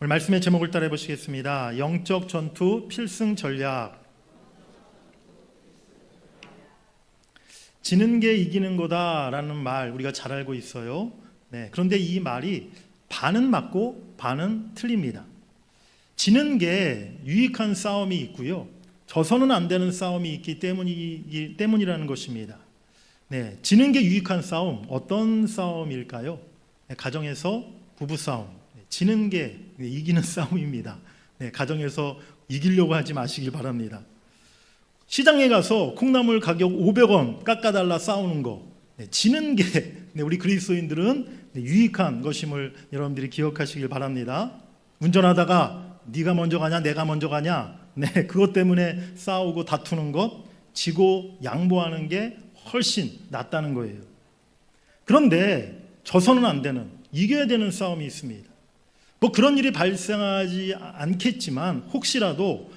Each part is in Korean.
오늘 말씀의 제목을 따라해 보시겠습니다. 영적 전투 필승 전략. 지는 게 이기는 거다라는 말 우리가 잘 알고 있어요. 그런데 이 말이 반은 맞고 반은 틀립니다. 지는 게 유익한 싸움이 있고요, 져서는 안 되는 싸움이 있기 때문이라는 것입니다. 지는 게 유익한 싸움, 어떤 싸움일까요? 가정에서 부부싸움. 지는 게 이기는 싸움입니다. 가정에서 이기려고 하지 마시길 바랍니다. 시장에 가서 콩나물 가격 500원 깎아달라 싸우는 거, 지는 게 우리 그리스도인들은 유익한 것임을 여러분들이 기억하시길 바랍니다. 운전하다가 네가 먼저 가냐 내가 먼저 가냐, 그것 때문에 싸우고 다투는 것, 지고 양보하는 게 훨씬 낫다는 거예요. 그런데 져서는 안 되는, 이겨야 되는 싸움이 있습니다. 그런 일이 발생하지 않겠지만 혹시라도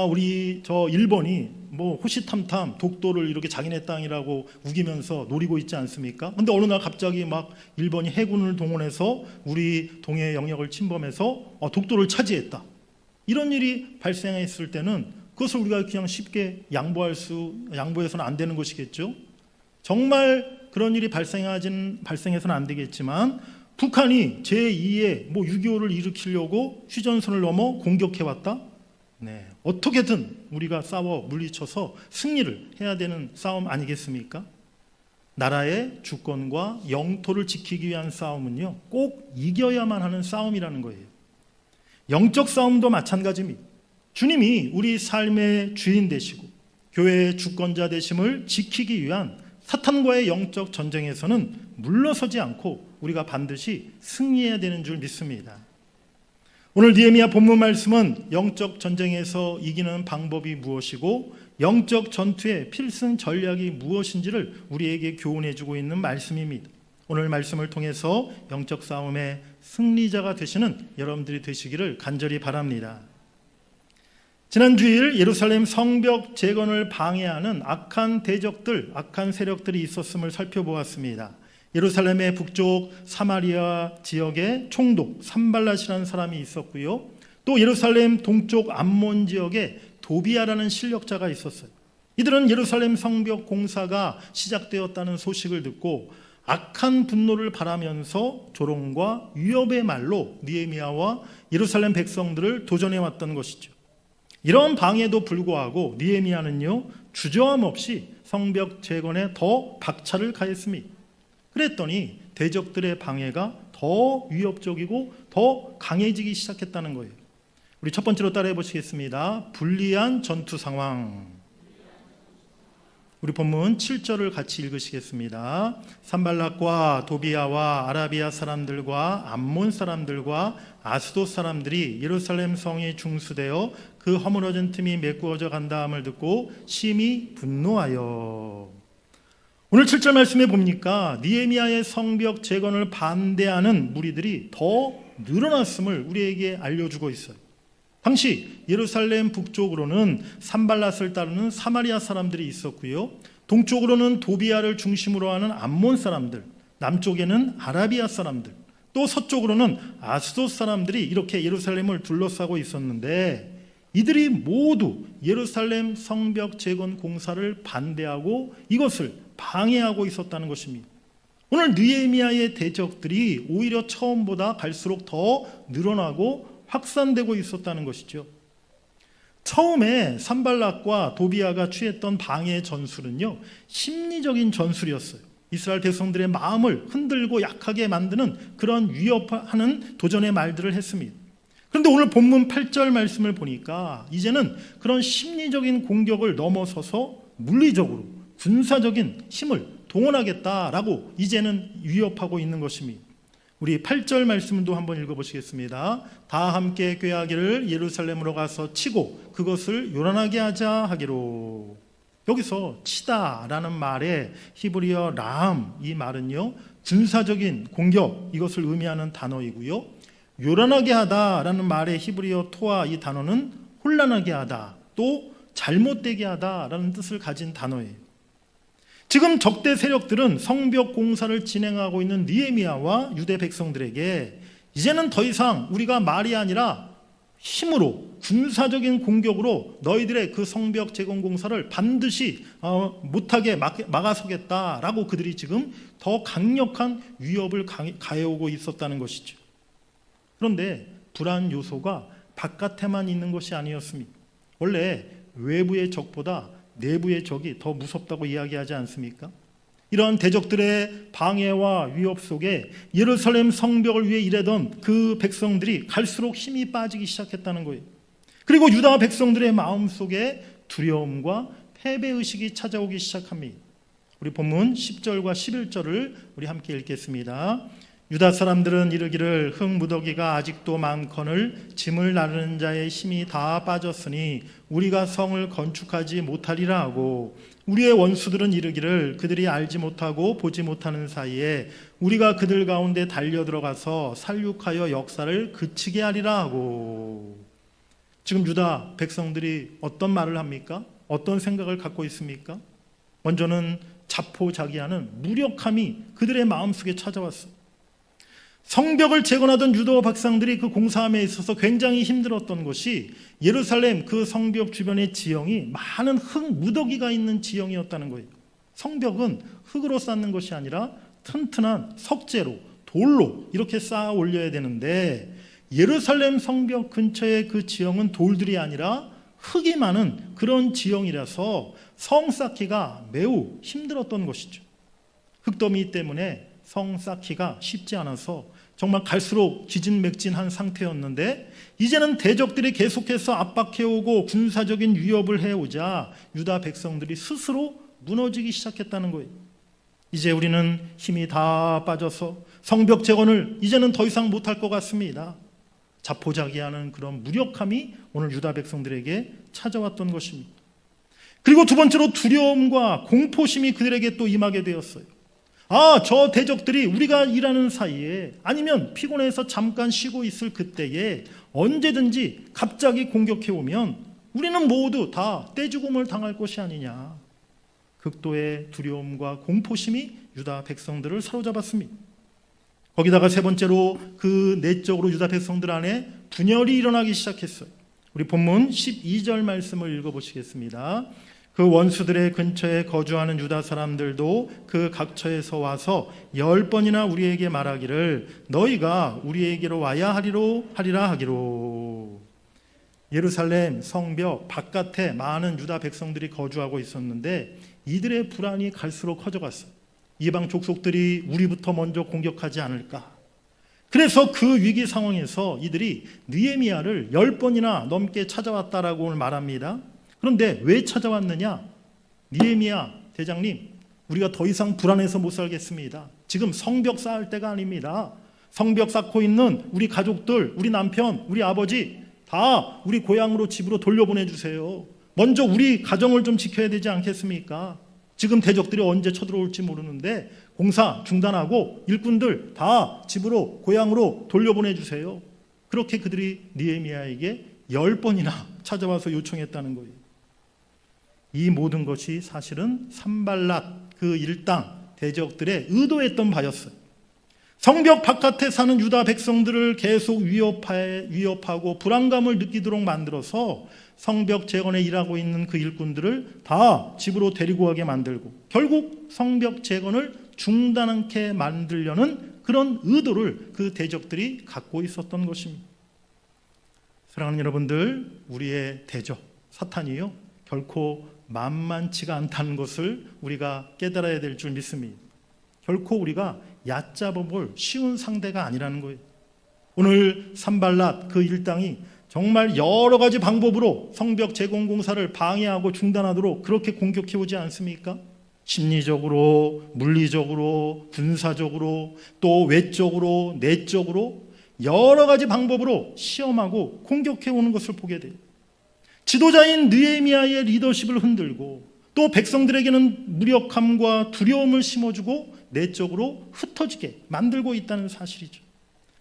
우리 저 일본이 호시탐탐 독도를 이렇게 자기네 땅이라고 우기면서 노리고 있지 않습니까? 근데 어느 날 갑자기 막 일본이 해군을 동원해서 우리 동해 영역을 침범해서 독도를 차지했다. 이런 일이 발생했을 때는 그것을 우리가 그냥 쉽게 양보해서는 안 되는 것이겠죠. 정말 그런 일이 발생해서는 안 되겠지만 북한이 제2의 6.25를 일으키려고 휴전선을 넘어 공격해왔다. 어떻게든 우리가 싸워 물리쳐서 승리를 해야 되는 싸움 아니겠습니까? 나라의 주권과 영토를 지키기 위한 싸움은요, 꼭 이겨야만 하는 싸움이라는 거예요. 영적 싸움도 마찬가지입니다. 주님이 우리 삶의 주인 되시고 교회의 주권자 되심을 지키기 위한 사탄과의 영적 전쟁에서는 물러서지 않고 우리가 반드시 승리해야 되는 줄 믿습니다. 오늘 느헤미야 본문 말씀은 영적 전쟁에서 이기는 방법이 무엇이고 영적 전투의 필승 전략이 무엇인지를 우리에게 교훈해 주고 있는 말씀입니다. 오늘 말씀을 통해서 영적 싸움의 승리자가 되시는 여러분들이 되시기를 간절히 바랍니다. 지난 주일 예루살렘 성벽 재건을 방해하는 악한 대적들, 악한 세력들이 있었음을 살펴보았습니다. 예루살렘의 북쪽 사마리아 지역에 총독 산발랏이라는 사람이 있었고요, 또 예루살렘 동쪽 암몬 지역에 도비아라는 실력자가 있었어요. 이들은 예루살렘 성벽 공사가 시작되었다는 소식을 듣고 악한 분노를 바라면서 조롱과 위협의 말로 느헤미야와 예루살렘 백성들을 도전해왔던 것이죠. 이런 방해도 불구하고 느헤미야는요, 주저함 없이 성벽 재건에 더 박차를 가했습니다. 그랬더니 대적들의 방해가 더 위협적이고 더 강해지기 시작했다는 거예요. 우리 첫 번째로 따라해 보시겠습니다. 불리한 전투 상황. 우리 본문 7절을 같이 읽으시겠습니다. 산발랏과 도비아와 아라비아 사람들과 암몬 사람들과 아스돗 사람들이 예루살렘 성이 중수되어 그 허물어진 틈이 메꾸어져 간다함을 듣고 심히 분노하여. 오늘 7절 말씀에 보니까 느헤미야의 성벽 재건을 반대하는 무리들이 더 늘어났음을 우리에게 알려주고 있어요. 당시 예루살렘 북쪽으로는 산발랏을 따르는 사마리아 사람들이 있었고요, 동쪽으로는 도비아를 중심으로 하는 암몬 사람들, 남쪽에는 아라비아 사람들, 또 서쪽으로는 아스돗 사람들이 이렇게 예루살렘을 둘러싸고 있었는데 이들이 모두 예루살렘 성벽 재건 공사를 반대하고 이것을 방해하고 있었다는 것입니다. 오늘 느헤미야의 대적들이 오히려 처음보다 갈수록 더 늘어나고 확산되고 있었다는 것이죠. 처음에 산발랏과 도비아가 취했던 방해 전술은요, 심리적인 전술이었어요. 이스라엘 백성들의 마음을 흔들고 약하게 만드는 그런 위협하는 도전의 말들을 했습니다. 그런데 오늘 본문 8절 말씀을 보니까 이제는 그런 심리적인 공격을 넘어서서 물리적으로 군사적인 힘을 동원하겠다라고 이제는 위협하고 있는 것입니다. 우리 8절 말씀도 한번 읽어보시겠습니다. 다 함께 꾀하기를 예루살렘으로 가서 치고 그것을 요란하게 하자 하기로. 여기서 치다라는 말의 히브리어 라함, 이 말은요, 군사적인 공격, 이것을 의미하는 단어이고요, 요란하게 하다라는 말의 히브리어 토아, 이 단어는 혼란하게 하다, 또 잘못되게 하다라는 뜻을 가진 단어예요. 지금 적대 세력들은 성벽 공사를 진행하고 있는 느헤미야와 유대 백성들에게 이제는 더 이상 우리가 말이 아니라 힘으로, 군사적인 공격으로 너희들의 그 성벽 재건 공사를 반드시 못하게 막아서겠다라고 그들이 지금 더 강력한 위협을 가해오고 있었다는 것이죠. 그런데 불안 요소가 바깥에만 있는 것이 아니었습니다. 원래 외부의 적보다 내부의 적이 더 무섭다고 이야기하지 않습니까? 이러한 대적들의 방해와 위협 속에 예루살렘 성벽을 위해 일하던 그 백성들이 갈수록 힘이 빠지기 시작했다는 거예요. 그리고 유다 백성들의 마음속에 두려움과 패배의식이 찾아오기 시작합니다. 우리 본문 10절과 11절을 우리 함께 읽겠습니다. 유다 사람들은 이르기를 흙무더기가 아직도 많거늘 짐을 나르는 자의 힘이 다 빠졌으니 우리가 성을 건축하지 못하리라 하고, 우리의 원수들은 이르기를 그들이 알지 못하고 보지 못하는 사이에 우리가 그들 가운데 달려들어가서 살육하여 역사를 그치게 하리라 하고. 지금 유다 백성들이 어떤 말을 합니까? 어떤 생각을 갖고 있습니까? 먼저는 자포자기하는 무력함이 그들의 마음속에 찾아왔어요. 성벽을 재건하던 유다 백성들이 그 공사함에 있어서 굉장히 힘들었던 것이 예루살렘 그 성벽 주변의 지형이 많은 흙 무더기가 있는 지형이었다는 거예요. 성벽은 흙으로 쌓는 것이 아니라 튼튼한 석재로, 돌로 이렇게 쌓아 올려야 되는데, 예루살렘 성벽 근처의 그 지형은 돌들이 아니라 흙이 많은 그런 지형이라서 성 쌓기가 매우 힘들었던 것이죠. 흙더미 때문에 성 쌓기가 쉽지 않아서 정말 갈수록 기진맥진한 상태였는데, 이제는 대적들이 계속해서 압박해오고 군사적인 위협을 해오자 유다 백성들이 스스로 무너지기 시작했다는 거예요. 이제 우리는 힘이 다 빠져서 성벽 재건을 이제는 더 이상 못할 것 같습니다. 자포자기하는 그런 무력함이 오늘 유다 백성들에게 찾아왔던 것입니다. 그리고 두 번째로 두려움과 공포심이 그들에게 또 임하게 되었어요. 저 대적들이 우리가 일하는 사이에, 아니면 피곤해서 잠깐 쉬고 있을 그때에 언제든지 갑자기 공격해 오면 우리는 모두 다 떼죽음을 당할 것이 아니냐. 극도의 두려움과 공포심이 유다 백성들을 사로잡았습니다. 거기다가 세 번째로 그 내적으로 유다 백성들 안에 분열이 일어나기 시작했어요. 우리 본문 12절 말씀을 읽어보시겠습니다. 그 원수들의 근처에 거주하는 유다 사람들도 그 각처에서 와서 10번이나 우리에게 말하기를 너희가 우리에게로 와야 하리라 하기로. 예루살렘 성벽 바깥에 많은 유다 백성들이 거주하고 있었는데 이들의 불안이 갈수록 커져갔어요. 이방 족속들이 우리부터 먼저 공격하지 않을까. 그래서 그 위기 상황에서 이들이 느헤미야를 10번이나 넘게 찾아왔다라고 말합니다. 그런데 왜 찾아왔느냐? 느헤미야 대장님, 우리가 더 이상 불안해서 못 살겠습니다. 지금 성벽 쌓을 때가 아닙니다. 성벽 쌓고 있는 우리 가족들, 우리 남편, 우리 아버지 다 우리 고향으로 집으로 돌려보내주세요. 먼저 우리 가정을 좀 지켜야 되지 않겠습니까? 지금 대적들이 언제 쳐들어올지 모르는데 공사 중단하고 일꾼들 다 집으로 고향으로 돌려보내주세요. 그렇게 그들이 느헤미야에게 10번이나 찾아와서 요청했다는 거예요. 이 모든 것이 사실은 산발랏 그 일당 대적들의 의도했던 바였어요. 성벽 바깥에 사는 유다 백성들을 계속 위협하고 불안감을 느끼도록 만들어서 성벽 재건에 일하고 있는 그 일꾼들을 다 집으로 데리고 가게 만들고 결국 성벽 재건을 중단하게 만들려는 그런 의도를 그 대적들이 갖고 있었던 것입니다. 사랑하는 여러분들, 우리의 대적 사탄이요 결코 만만치가 않다는 것을 우리가 깨달아야 될 줄 믿습니다. 결코 우리가 얕잡아볼 쉬운 상대가 아니라는 거예요. 오늘 산발랏 그 일당이 정말 여러 가지 방법으로 성벽 재건 공사를 방해하고 중단하도록 그렇게 공격해 오지 않습니까? 심리적으로, 물리적으로, 군사적으로, 또 외적으로, 내적으로 여러 가지 방법으로 시험하고 공격해 오는 것을 보게 돼요. 지도자인 느헤미야의 리더십을 흔들고 또 백성들에게는 무력함과 두려움을 심어주고 내적으로 흩어지게 만들고 있다는 사실이죠.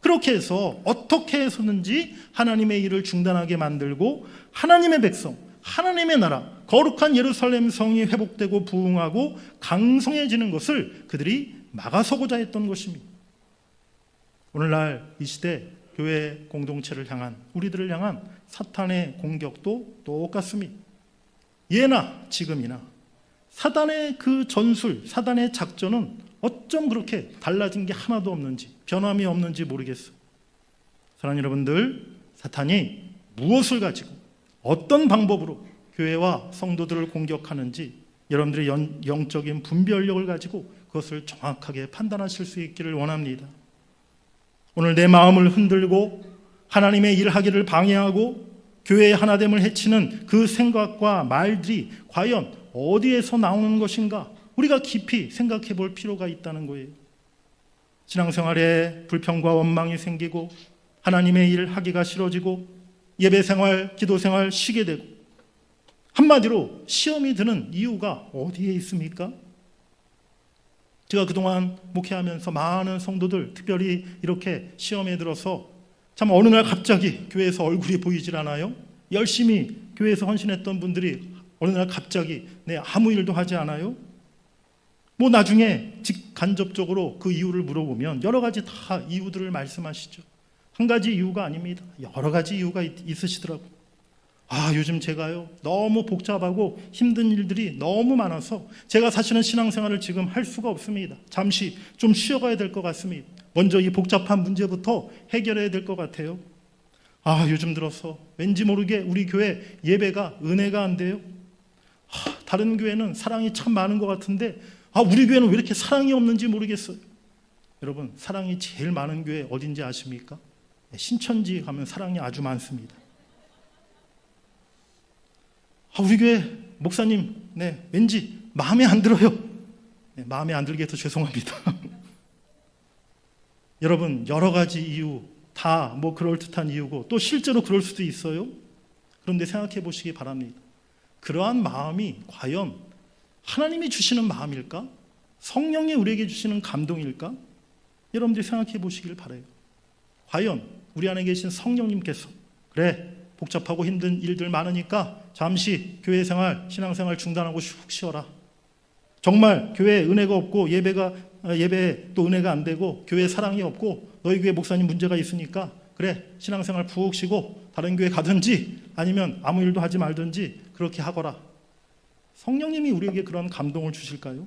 그렇게 해서 어떻게 해서든지 하나님의 일을 중단하게 만들고 하나님의 백성, 하나님의 나라, 거룩한 예루살렘 성이 회복되고 부흥하고 강성해지는 것을 그들이 막아서고자 했던 것입니다. 오늘날 이 시대 교회 공동체를 향한, 우리들을 향한 사탄의 공격도 똑같습니다. 예나 지금이나 사단의 그 전술, 사단의 작전은 어쩜 그렇게 달라진 게 하나도 없는지, 변함이 없는지 모르겠어요. 사랑하는 여러분들, 사탄이 무엇을 가지고 어떤 방법으로 교회와 성도들을 공격하는지 여러분들의 영적인 분별력을 가지고 그것을 정확하게 판단하실 수 있기를 원합니다. 오늘 내 마음을 흔들고 하나님의 일하기를 방해하고 교회의 하나됨을 해치는 그 생각과 말들이 과연 어디에서 나오는 것인가? 우리가 깊이 생각해 볼 필요가 있다는 거예요. 신앙생활에 불평과 원망이 생기고 하나님의 일을 하기가 싫어지고 예배생활, 기도생활 쉬게 되고 한마디로 시험이 드는 이유가 어디에 있습니까? 제가 그동안 목회하면서 많은 성도들, 특별히 이렇게 시험에 들어서 참 어느 날 갑자기 교회에서 얼굴이 보이질 않아요. 열심히 교회에서 헌신했던 분들이 어느 날 갑자기 아무 일도 하지 않아요. 뭐 나중에 직간접적으로 그 이유를 물어보면 여러 가지 다 이유들을 말씀하시죠. 한 가지 이유가 아닙니다. 여러 가지 이유가 있으시더라고요. 요즘 제가요 너무 복잡하고 힘든 일들이 너무 많아서 제가 사실은 신앙생활을 지금 할 수가 없습니다. 잠시 좀 쉬어가야 될 것 같습니다. 먼저 이 복잡한 문제부터 해결해야 될 것 같아요. 요즘 들어서 왠지 모르게 우리 교회 예배가 은혜가 안 돼요. 다른 교회는 사랑이 참 많은 것 같은데 우리 교회는 왜 이렇게 사랑이 없는지 모르겠어요. 여러분, 사랑이 제일 많은 교회 어딘지 아십니까? 신천지 가면 사랑이 아주 많습니다. 우리 교회 목사님 왠지 마음에 안 들어요. 마음에 안 들게 해서 죄송합니다. 여러분, 여러 가지 이유 다 그럴듯한 이유고 또 실제로 그럴 수도 있어요. 그런데 생각해 보시기 바랍니다. 그러한 마음이 과연 하나님이 주시는 마음일까? 성령이 우리에게 주시는 감동일까? 여러분들이 생각해 보시길 바라요. 과연 우리 안에 계신 성령님께서 그래, 복잡하고 힘든 일들 많으니까 잠시 교회 생활, 신앙생활 중단하고 슉 쉬어라. 정말 교회에 은혜가 없고 예배에 또 은혜가 안 되고 교회에 사랑이 없고 너희 교회 목사님 문제가 있으니까 그래, 신앙생활 푹 쉬고 다른 교회 가든지 아니면 아무 일도 하지 말든지 그렇게 하거라. 성령님이 우리에게 그런 감동을 주실까요?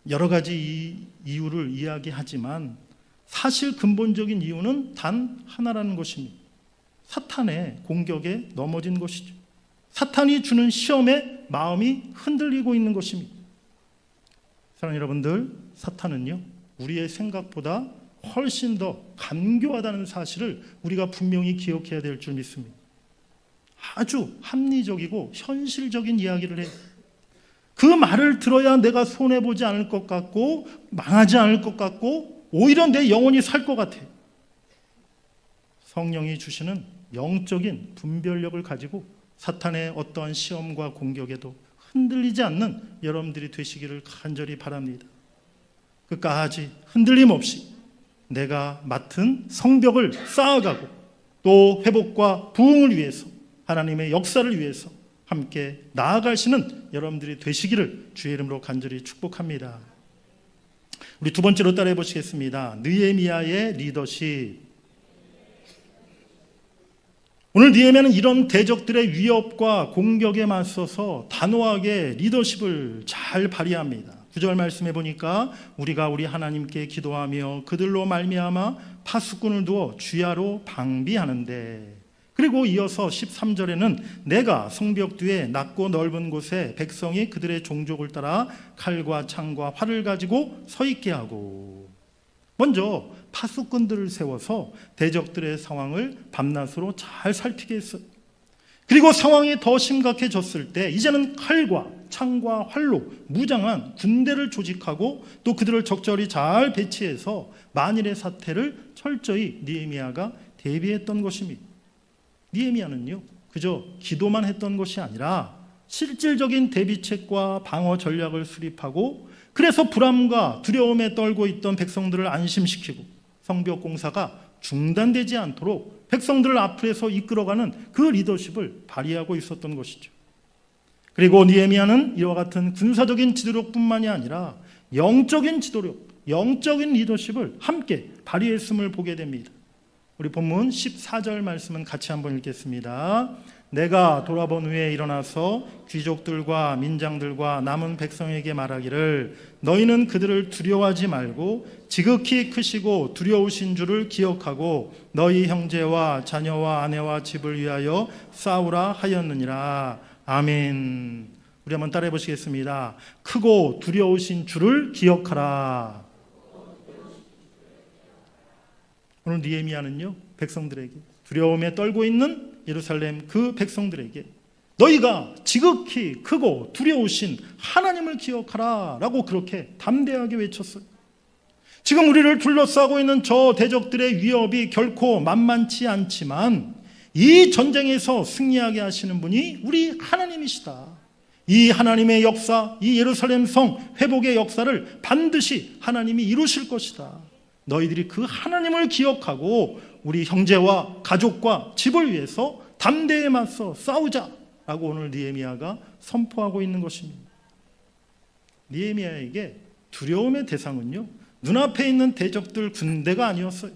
여러 가지 이유를 이야기하지만 사실 근본적인 이유는 단 하나라는 것입니다. 사탄의 공격에 넘어진 것이죠. 사탄이 주는 시험에 마음이 흔들리고 있는 것입니다. 사랑하는 여러분들, 사탄은요 우리의 생각보다 훨씬 더 간교하다는 사실을 우리가 분명히 기억해야 될 줄 믿습니다. 아주 합리적이고 현실적인 이야기를 해요. 그 말을 들어야 내가 손해보지 않을 것 같고 망하지 않을 것 같고 오히려 내 영혼이 살 것 같아. 성령이 주시는 영적인 분별력을 가지고 사탄의 어떠한 시험과 공격에도 흔들리지 않는 여러분들이 되시기를 간절히 바랍니다. 끝까지 흔들림 없이 내가 맡은 성벽을 쌓아가고 또 회복과 부흥을 위해서 하나님의 역사를 위해서 함께 나아가시는 여러분들이 되시기를 주의 이름으로 간절히 축복합니다. 우리 두 번째로 따라해 보시겠습니다. 느헤미야의 리더십. 오늘 느헤미야는 이런 대적들의 위협과 공격에 맞서서 단호하게 리더십을 잘 발휘합니다. 9절 말씀해 보니까 우리가 우리 하나님께 기도하며 그들로 말미암아 파수꾼을 두어 주야로 방비하는데, 그리고 이어서 13절에는 내가 성벽 뒤에 낮고 넓은 곳에 백성이 그들의 종족을 따라 칼과 창과 활을 가지고 서 있게 하고, 먼저 파수꾼들을 세워서 대적들의 상황을 밤낮으로 잘 살피게 했어요. 그리고 상황이 더 심각해졌을 때 이제는 칼과 창과 활로 무장한 군대를 조직하고 또 그들을 적절히 잘 배치해서 만일의 사태를 철저히 느헤미야가 대비했던 것입니다. 느헤미야는요 그저 기도만 했던 것이 아니라 실질적인 대비책과 방어 전략을 수립하고, 그래서 불안과 두려움에 떨고 있던 백성들을 안심시키고 성벽 공사가 중단되지 않도록 백성들을 앞에서 이끌어가는 그 리더십을 발휘하고 있었던 것이죠. 그리고 느헤미야는 이와 같은 군사적인 지도력뿐만이 아니라 영적인 지도력, 영적인 리더십을 함께 발휘했음을 보게 됩니다. 우리 본문 14절 말씀은 같이 한번 읽겠습니다. 내가 돌아본 후에 일어나서 귀족들과 민장들과 남은 백성에게 말하기를 너희는 그들을 두려워하지 말고 지극히 크시고 두려우신 줄을 기억하고 너희 형제와 자녀와 아내와 집을 위하여 싸우라 하였느니라. 아멘. 우리 한번 따라해 보시겠습니다. 크고 두려우신 줄을 기억하라. 오늘 느헤미야는요, 백성들에게, 두려움에 떨고 있는 예루살렘 그 백성들에게 너희가 지극히 크고 두려우신 하나님을 기억하라 라고 그렇게 담대하게 외쳤어요. 지금 우리를 둘러싸고 있는 저 대적들의 위협이 결코 만만치 않지만 이 전쟁에서 승리하게 하시는 분이 우리 하나님이시다. 이 하나님의 역사, 이 예루살렘 성 회복의 역사를 반드시 하나님이 이루실 것이다. 너희들이 그 하나님을 기억하고 우리 형제와 가족과 집을 위해서 담대히 맞서 싸우자라고 오늘 느헤미야가 선포하고 있는 것입니다. 느헤미야에게 두려움의 대상은요, 눈앞에 있는 대적들 군대가 아니었어요.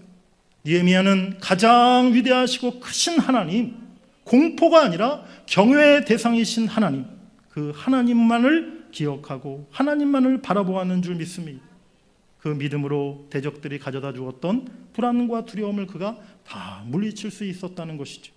느헤미야는 가장 위대하시고 크신 하나님, 공포가 아니라 경외의 대상이신 하나님, 그 하나님만을 기억하고 하나님만을 바라보았는 줄 믿습니다. 그 믿음으로 대적들이 가져다 주었던 불안과 두려움을 그가 다 물리칠 수 있었다는 것이죠.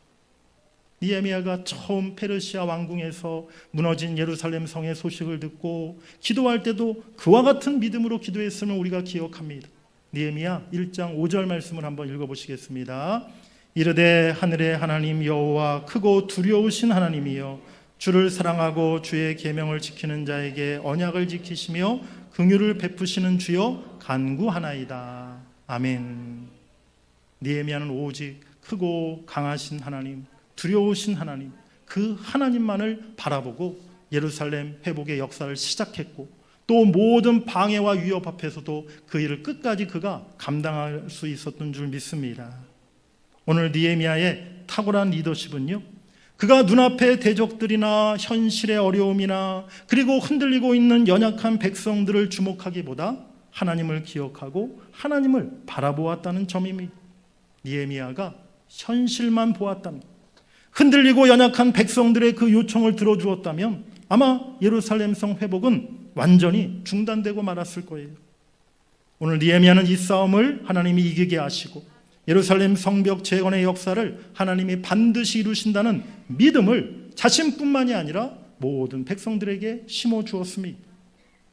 느헤미야가 처음 페르시아 왕궁에서 무너진 예루살렘 성의 소식을 듣고 기도할 때도 그와 같은 믿음으로 기도했음을 우리가 기억합니다. 느헤미야 1장 5절 말씀을 한번 읽어보시겠습니다. 이르되 하늘의 하나님 여호와 크고 두려우신 하나님이여 주를 사랑하고 주의 계명을 지키는 자에게 언약을 지키시며 긍휼을 베푸시는 주여 간구하나이다. 아멘. 느헤미야는 오직 크고 강하신 하나님, 두려우신 하나님, 그 하나님만을 바라보고 예루살렘 회복의 역사를 시작했고 또 모든 방해와 위협 앞에서도 그 일을 끝까지 그가 감당할 수 있었던 줄 믿습니다. 오늘 느헤미야의 탁월한 리더십은요, 그가 눈앞의 대적들이나 현실의 어려움이나 그리고 흔들리고 있는 연약한 백성들을 주목하기보다 하나님을 기억하고 하나님을 바라보았다는 점입니다. 느헤미야가 현실만 보았다면, 흔들리고 연약한 백성들의 그 요청을 들어주었다면 아마 예루살렘 성 회복은 완전히 중단되고 말았을 거예요. 오늘 느헤미야는 이 싸움을 하나님이 이기게 하시고 예루살렘 성벽 재건의 역사를 하나님이 반드시 이루신다는 믿음을 자신뿐만이 아니라 모든 백성들에게 심어주었습니다.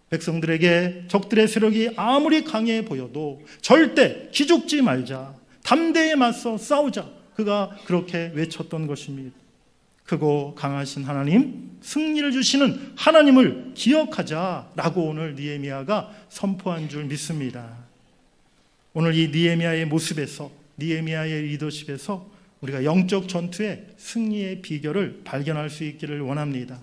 백성들에게 적들의 세력이 아무리 강해 보여도 절대 기죽지 말자, 담대히 맞서 싸우자, 그가 그렇게 외쳤던 것입니다. 크고 강하신 하나님, 승리를 주시는 하나님을 기억하자라고 오늘 느헤미야가 선포한 줄 믿습니다. 오늘 이 느헤미야의 모습에서, 느헤미야의 리더십에서 우리가 영적 전투의 승리의 비결을 발견할 수 있기를 원합니다.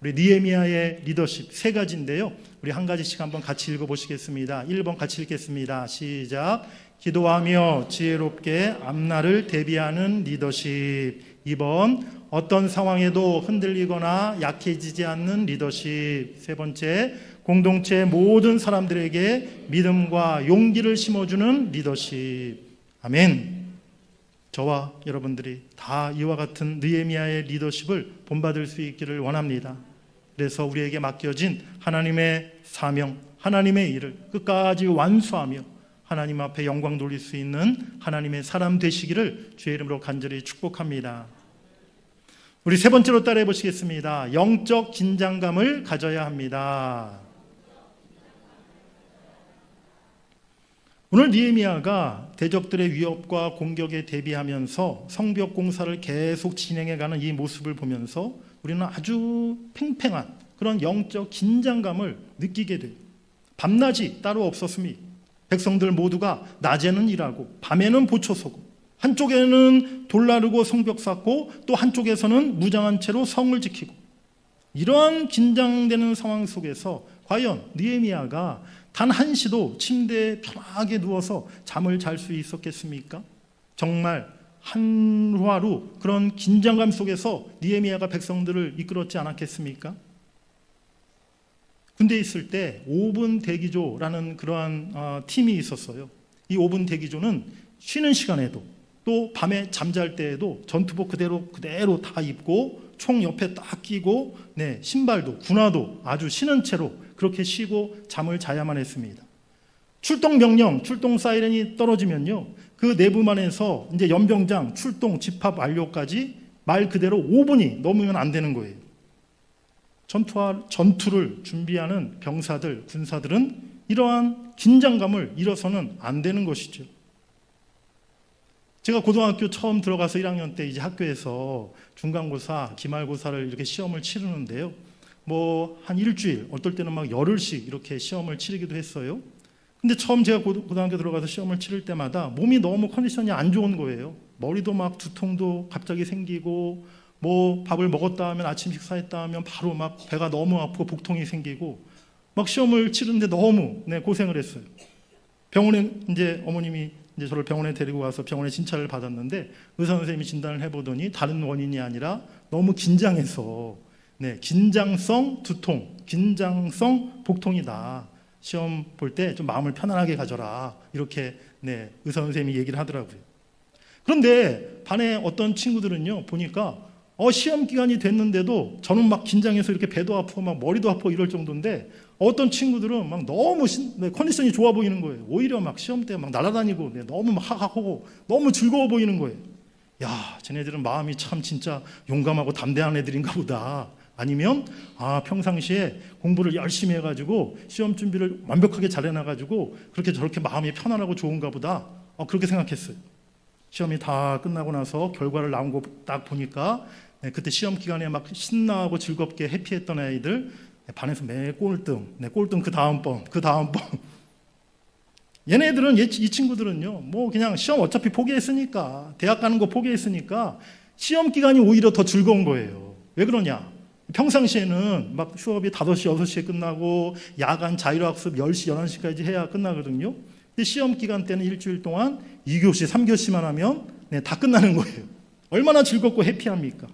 우리 느헤미야의 리더십 세 가지인데요, 우리 한 가지씩 한번 같이 읽어보시겠습니다. 1번 같이 읽겠습니다. 시작. 기도하며 지혜롭게 앞날을 대비하는 리더십. 2번 어떤 상황에도 흔들리거나 약해지지 않는 리더십. 세 번째, 공동체 모든 사람들에게 믿음과 용기를 심어주는 리더십. 아멘. 저와 여러분들이 다 이와 같은 느헤미야의 리더십을 본받을 수 있기를 원합니다. 그래서 우리에게 맡겨진 하나님의 사명, 하나님의 일을 끝까지 완수하며 하나님 앞에 영광 돌릴 수 있는 하나님의 사람 되시기를 주의 이름으로 간절히 축복합니다. 우리 세 번째로 따라해 보시겠습니다. 영적 긴장감을 가져야 합니다. 오늘 느헤미야가 대적들의 위협과 공격에 대비하면서 성벽 공사를 계속 진행해가는 이 모습을 보면서 우리는 아주 팽팽한 그런 영적 긴장감을 느끼게 돼요. 밤낮이 따로 없었습니다. 백성들 모두가 낮에는 일하고 밤에는 보초 서고, 한쪽에는 돌 나르고 성벽 쌓고 또 한쪽에서는 무장한 채로 성을 지키고, 이러한 긴장되는 상황 속에서 과연 느헤미야가 단 한시도 침대에 편하게 누워서 잠을 잘 수 있었겠습니까? 정말 하루하루 그런 긴장감 속에서 느헤미야가 백성들을 이끌었지 않았겠습니까? 군대에 있을 때 5분 대기조라는 그러한 팀이 있었어요. 이 5분 대기조는 쉬는 시간에도 또 밤에 잠잘 때에도 전투복 그대로 다 입고 총 옆에 딱 끼고 신발도 군화도 아주 신은 채로 그렇게 쉬고 잠을 자야만 했습니다. 출동 명령, 출동 사이렌이 떨어지면요, 그 내부만에서 이제 연병장 출동 집합 완료까지 말 그대로 5분이 넘으면 안 되는 거예요. 전투를 준비하는 병사들, 군사들은 이러한 긴장감을 잃어서는 안 되는 것이죠. 제가 고등학교 처음 들어가서 1학년 때 이제 학교에서 중간고사, 기말고사를 이렇게 시험을 치르는데요. 뭐 한 일주일, 어떨 때는 막 열흘씩 이렇게 시험을 치르기도 했어요. 근데 처음 제가 고등학교 들어가서 시험을 치를 때마다 몸이 너무 컨디션이 안 좋은 거예요. 머리도 막 두통도 갑자기 생기고, 뭐 밥을 먹었다 하면 아침 식사했다 하면 바로 막 배가 너무 아프고 복통이 생기고, 막 시험을 치르는데 너무 고생을 했어요. 병원에 이제 어머님이 이제 저를 병원에 데리고 가서 병원에 진찰을 받았는데 의사 선생님이 진단을 해보더니 다른 원인이 아니라 너무 긴장해서 긴장성 두통, 긴장성 복통이다. 시험 볼 때 좀 마음을 편안하게 가져라. 이렇게 의사 선생님이 얘기를 하더라고요. 그런데 반에 어떤 친구들은요, 보니까 시험 기간이 됐는데도 저는 막 긴장해서 이렇게 배도 아프고 막 머리도 아프고 이럴 정도인데, 어떤 친구들은 막 너무 컨디션이 좋아 보이는 거예요. 오히려 막 시험 때 막 날아다니고 너무 막 하하하고 너무 즐거워 보이는 거예요. 야, 쟤네들은 마음이 참 진짜 용감하고 담대한 애들인가 보다. 아니면 평상시에 공부를 열심히 해가지고 시험 준비를 완벽하게 잘 해놔가지고 그렇게 저렇게 마음이 편안하고 좋은가 보다. 그렇게 생각했어요. 시험이 다 끝나고 나서 결과를 나온 거 딱 보니까 그때 시험 기간에 막 신나고 즐겁게 해피했던 아이들 반에서 매 꼴등, 꼴등 그 다음 번. 얘네들은 이 친구들은요, 뭐 그냥 시험 어차피 포기했으니까, 대학 가는 거 포기했으니까 시험 기간이 오히려 더 즐거운 거예요. 왜 그러냐? 평상시에는 막 수업이 5시, 6시에 끝나고 야간 자율학습 10시, 11시까지 해야 끝나거든요. 근데 시험 기간 때는 일주일 동안 2교시, 3교시만 하면 다 끝나는 거예요. 얼마나 즐겁고 해피합니까?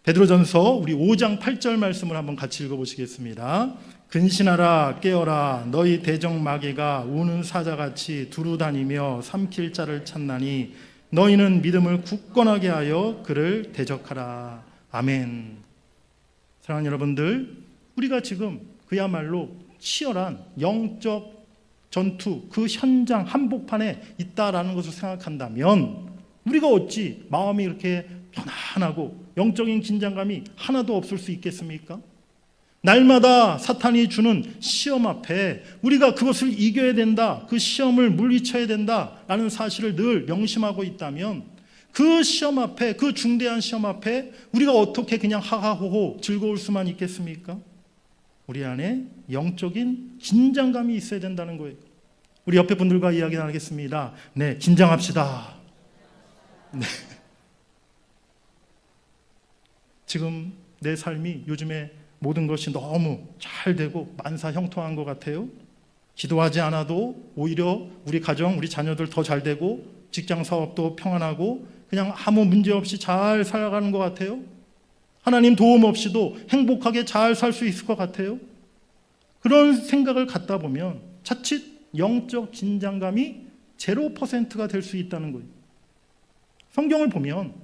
베드로전서 우리 5장 8절 말씀을 한번 같이 읽어보시겠습니다. 근신하라 깨어라 너희 대적 마귀가 우는 사자같이 두루다니며 삼킬 자를 찾나니 너희는 믿음을 굳건하게 하여 그를 대적하라. 아멘. 사랑하는 여러분들, 우리가 지금 그야말로 치열한 영적 전투 그 현장 한복판에 있다라는 것을 생각한다면 우리가 어찌 마음이 이렇게 편안하고 영적인 긴장감이 하나도 없을 수 있겠습니까? 날마다 사탄이 주는 시험 앞에 우리가 그것을 이겨야 된다, 그 시험을 물리쳐야 된다라는 사실을 늘 명심하고 있다면 그 시험 앞에, 그 중대한 시험 앞에 우리가 어떻게 그냥 하하호호 즐거울 수만 있겠습니까? 우리 안에 영적인 긴장감이 있어야 된다는 거예요. 우리 옆에 분들과 이야기 나누겠습니다. 긴장합시다. 지금 내 삶이 요즘에 모든 것이 너무 잘 되고 만사형통한 것 같아요. 기도하지 않아도 오히려 우리 가정, 우리 자녀들 더 잘 되고 직장 사업도 평안하고 그냥 아무 문제 없이 잘 살아가는 것 같아요. 하나님 도움 없이도 행복하게 잘 살 수 있을 것 같아요. 그런 생각을 갖다 보면 자칫 영적 긴장감이 0%가 될 수 있다는 거예요. 성경을 보면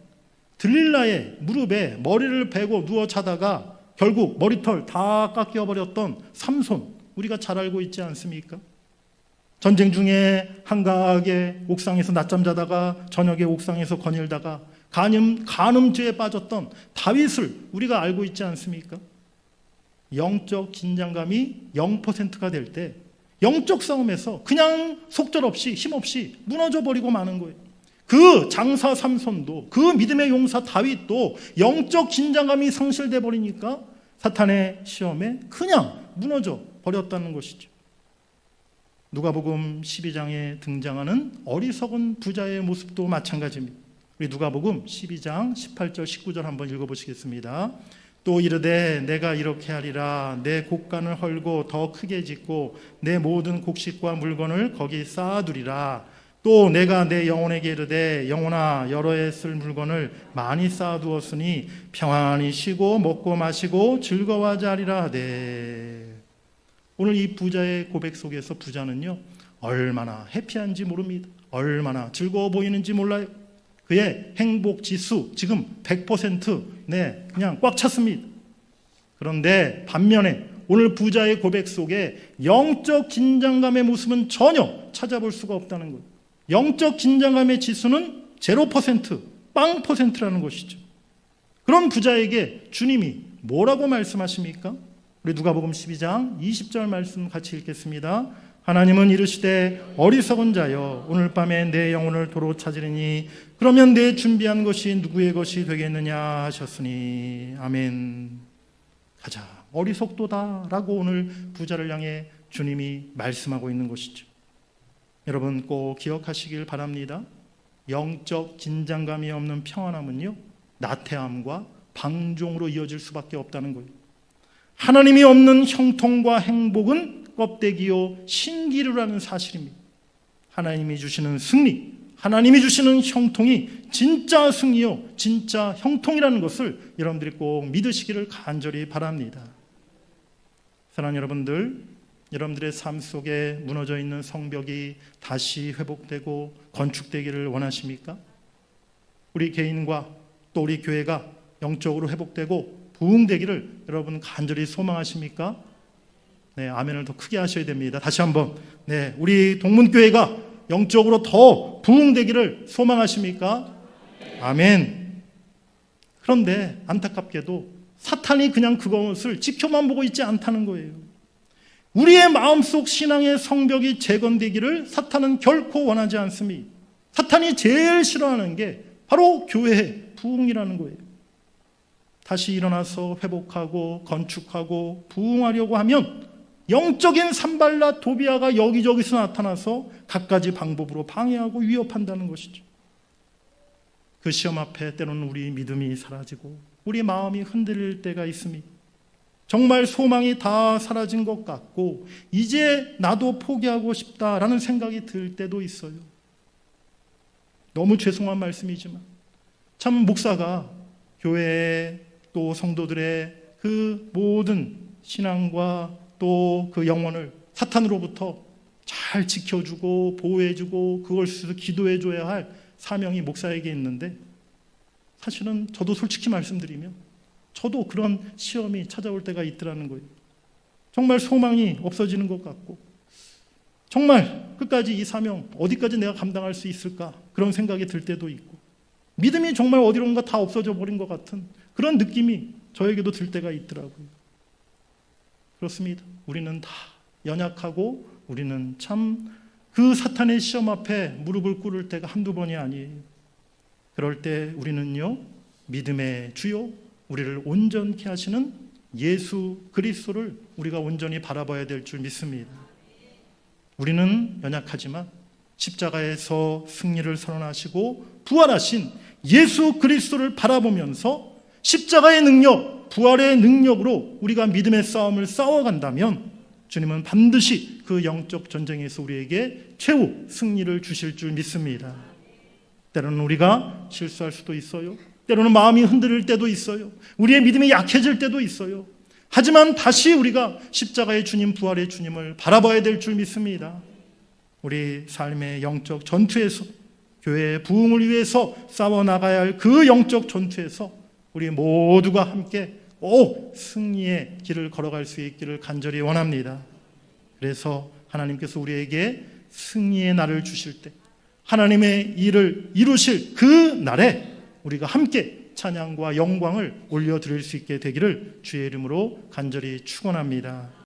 들릴라의 무릎에 머리를 베고 누워 자다가 결국 머리털 다 깎여버렸던 삼손, 우리가 잘 알고 있지 않습니까? 전쟁 중에 한가하게 옥상에서 낮잠 자다가 저녁에 옥상에서 거닐다가 간음죄에 빠졌던 다윗을 우리가 알고 있지 않습니까? 영적 긴장감이 0%가 될 때 영적 싸움에서 그냥 속절없이 힘없이 무너져 버리고 마는 거예요. 그 장사 삼손도, 그 믿음의 용사 다윗도 영적 긴장감이 상실돼 버리니까 사탄의 시험에 그냥 무너져 버렸다는 것이죠. 누가복음 12장에 등장하는 어리석은 부자의 모습도 마찬가지입니다. 우리 누가복음 12장 18절 19절 한번 읽어보시겠습니다. 또 이르되 내가 이렇게 하리라. 내 곡간을 헐고 더 크게 짓고 내 모든 곡식과 물건을 거기 쌓아두리라. 또 내가 내 영혼에게 이르되 영혼아 여러 해 쓸 물건을 많이 쌓아두었으니 평안히 쉬고 먹고 마시고 즐거워하자 하리라 하되. 오늘 이 부자의 고백 속에서 부자는요, 얼마나 해피한지 모릅니다. 얼마나 즐거워 보이는지 몰라요. 그의 행복 지수 지금 100% 그냥 꽉 찼습니다. 그런데 반면에 오늘 부자의 고백 속에 영적 긴장감의 모습은 전혀 찾아볼 수가 없다는 거예요. 영적 긴장감의 지수는 0%, 0%라는 것이죠. 그런 부자에게 주님이 뭐라고 말씀하십니까? 우리 누가복음 12장 20절 말씀 같이 읽겠습니다. 하나님은 이르시되 어리석은 자여 오늘 밤에 내 영혼을 도로 찾으리니 그러면 내 준비한 것이 누구의 것이 되겠느냐 하셨으니 아멘. 가자 어리석도다라고 오늘 부자를 향해 주님이 말씀하고 있는 것이죠. 여러분 꼭 기억하시길 바랍니다. 영적 긴장감이 없는 평안함은요 나태함과 방종으로 이어질 수밖에 없다는 거예요. 하나님이 없는 형통과 행복은 껍데기요 신기루라는 사실입니다. 하나님이 주시는 승리, 하나님이 주시는 형통이 진짜 승리요 진짜 형통이라는 것을 여러분들이 꼭 믿으시기를 간절히 바랍니다. 사랑하는 여러분들, 여러분들의 삶 속에 무너져 있는 성벽이 다시 회복되고 건축되기를 원하십니까? 우리 개인과 또 우리 교회가 영적으로 회복되고 부흥되기를 여러분 간절히 소망하십니까? 네, 아멘을 더 크게 하셔야 됩니다. 다시 한번, 네, 우리 동문교회가 영적으로 더 부흥되기를 소망하십니까? 아멘. 그런데 안타깝게도 사탄이 그냥 그것을 지켜만 보고 있지 않다는 거예요. 우리의 마음속 신앙의 성벽이 재건되기를 사탄은 결코 원하지 않습니다. 사탄이 제일 싫어하는 게 바로 교회의 부흥이라는 거예요. 다시 일어나서 회복하고 건축하고 부흥하려고 하면 영적인 산발라 도비아가 여기저기서 나타나서 갖가지 방법으로 방해하고 위협한다는 것이죠. 그 시험 앞에 때로는 우리 믿음이 사라지고 우리 마음이 흔들릴 때가 있습니다. 정말 소망이 다 사라진 것 같고 이제 나도 포기하고 싶다라는 생각이 들 때도 있어요. 너무 죄송한 말씀이지만 참 목사가 교회에 또 성도들의 그 모든 신앙과 또 그 영혼을 사탄으로부터 잘 지켜주고 보호해주고 그걸 위해서 기도해줘야 할 사명이 목사에게 있는데 사실은 저도 솔직히 말씀드리면 저도 그런 시험이 찾아올 때가 있더라는 거예요. 정말 소망이 없어지는 것 같고 정말 끝까지 이 사명 어디까지 내가 감당할 수 있을까 그런 생각이 들 때도 있고 믿음이 정말 어디론가 다 없어져 버린 것 같은 그런 느낌이 저에게도 들 때가 있더라고요. 그렇습니다. 우리는 다 연약하고 우리는 참 그 사탄의 시험 앞에 무릎을 꿇을 때가 한두 번이 아니에요. 그럴 때 우리는요 믿음의 주요 우리를 온전케 하시는 예수 그리스도를 우리가 온전히 바라봐야 될 줄 믿습니다. 우리는 연약하지만 십자가에서 승리를 선언하시고 부활하신 예수 그리스도를 바라보면서 십자가의 능력, 부활의 능력으로 우리가 믿음의 싸움을 싸워간다면 주님은 반드시 그 영적 전쟁에서 우리에게 최후 승리를 주실 줄 믿습니다. 때로는 우리가 실수할 수도 있어요. 때로는 마음이 흔들릴 때도 있어요. 우리의 믿음이 약해질 때도 있어요. 하지만 다시 우리가 십자가의 주님, 부활의 주님을 바라봐야 될 줄 믿습니다. 우리 삶의 영적 전투에서 교회의 부흥을 위해서 싸워나가야 할 그 영적 전투에서 우리 모두가 함께 승리의 길을 걸어갈 수 있기를 간절히 원합니다. 그래서 하나님께서 우리에게 승리의 날을 주실 때 하나님의 일을 이루실 그 날에 우리가 함께 찬양과 영광을 올려드릴 수 있게 되기를 주의 이름으로 간절히 축원합니다.